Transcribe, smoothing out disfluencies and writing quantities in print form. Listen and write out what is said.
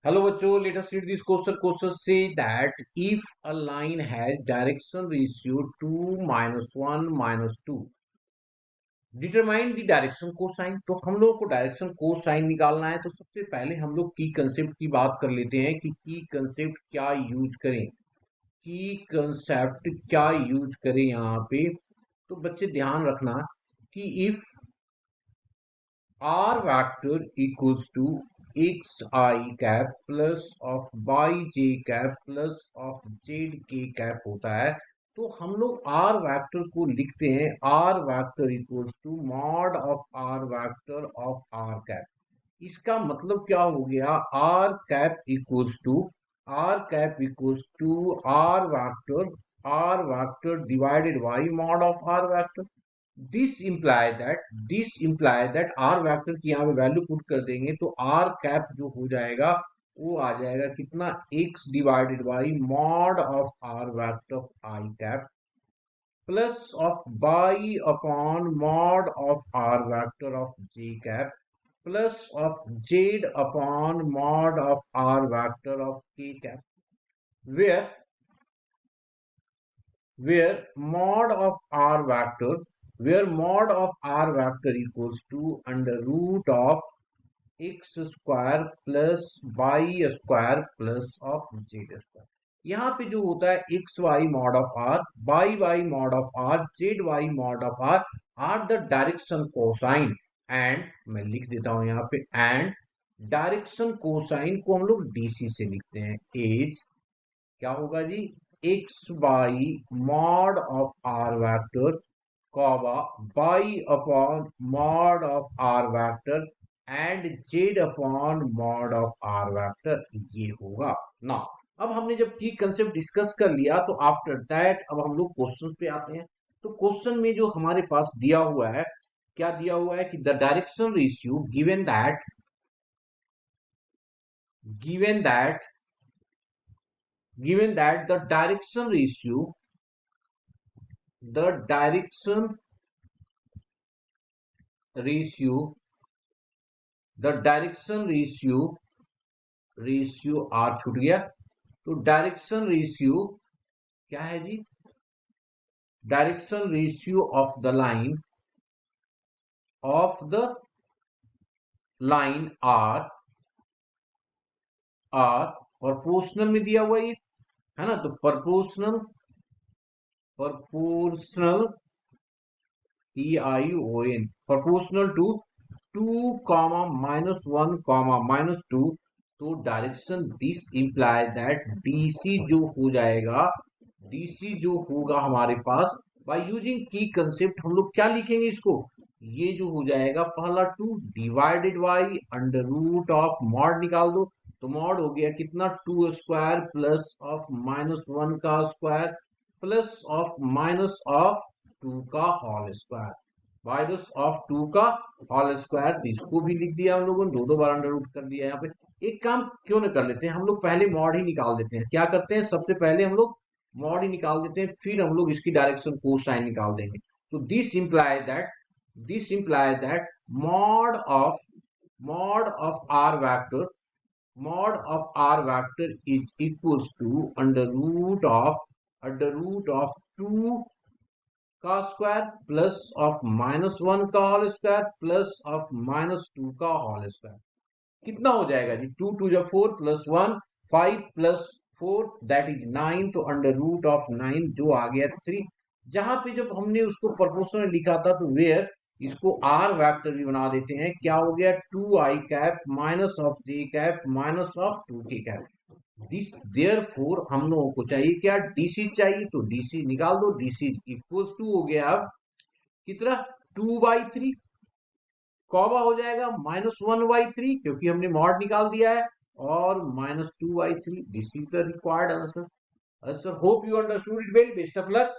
Hello बच्चों, let us read this question. Question say that if a line has direction ratio 2 minus 1 minus 2, determine the direction cosine. तो हम लोग को direction cosine निकालना है। तो सबसे पहले हम लोग की कंसेप्ट की बात कर लेते हैं कि की कंसेप्ट क्या यूज करें। की कंसेप्ट क्या यूज करें यहाँ पे। तो बच्चे ध्यान रखना कि if R vector equals to xi cap plus of yj cap plus of zk cap होता है। तो हम लोग R vector को लिखते हैं R vector equals to mod of R vector of R cap। इसका मतलब क्या हो गया, R cap equals to R vector divided by mod of R vector। This imply that R vector की यहाँ पे वैल्यू पुट कर देंगे तो आर कैप जो हो जाएगा वो आ जाएगा कितना, X divided by mod of R vector I cap plus of by upon mod of R vector of J cap plus of Z upon mod of R vector of K cap, where where mod of r vector equals to under root of x square plus y square plus of z square। यहाँ पे जो होता है x by mod of R, y by mod of R, z by mod of R the direction cosine. And मैं लिख देता हूं यहाँ पे, एंड डायरेक्शन कोसाइन को हम लोग डीसी से लिखते हैं। एज क्या होगा जी, X by mod of R vector comma by upon mod of R vector and Z upon mod of R vector, ये होगा ना। अब हमने जब की कंसेप्ट डिस्कस कर लिया तो आफ्टर दैट अब हम लोग क्वेश्चन पे आते हैं। तो क्वेश्चन में जो हमारे पास दिया हुआ है, क्या दिया हुआ है कि the direction ratio given that the direction ratio are छूट गया। तो डायरेक्शन रेशियो क्या है जी, direction ratio of the line are proportional में दिया हुआ ये है ना। तो proportional PION proportional to 2 comma -1 comma -2। तो direction this imply that DC जो हो जाएगा, DC जो होगा हमारे पास बाय यूजिंग की कंसेप्ट हम लोग क्या लिखेंगे इसको, ये जो हो जाएगा पहला 2 divided by under root of mod निकाल दो। तो मॉड हो गया कितना, 2 स्क्वायर प्लस ऑफ -1 का square plus of minus of 2 का होल स्क्वायर, माइनस ऑफ 2 का होल स्क्वायर। तो इसको भी लिख दिया हम लोगों ने, दो बार अंडर रूट कर दिया। यहाँ पे एक काम क्यों ना कर लेते हैं, हम लोग पहले मॉड ही निकाल देते हैं। क्या करते हैं, सबसे पहले हम लोग मॉड ही निकाल देते हैं, फिर हम लोग इसकी डायरेक्शन कोसाइन निकाल देंगे। तो this imply that mod of R vector is equals to under root of 2 का स्क्वायर प्लस ऑफ -1 का होल स्क्वायर प्लस ऑफ -2 का होल स्क्वायर। कितना हो जाएगा जी, 2 2 जा 4 प्लस 1 5 प्लस 4 दैट इज 9। तो अंडर रूट ऑफ 9 जो आ गया 3। जहां पे जब हमने उसको प्रोपोर्शनल लिखा था तो वेयर इसको आर वेक्टर भी बना देते हैं। क्या हो गया, 2i cap minus of J cap minus of 2k cap. This therefore हम लोगों को चाहिए क्या, डीसी चाहिए। तो डीसी निकाल दो, डीसी इक्वल्स टू हो गया अब कितना, 2/3 कॉमा हो जाएगा -1/3 क्योंकि हमने मॉड निकाल दिया है, और -2/3। This is the required answer. Hope you understood it well, best of luck.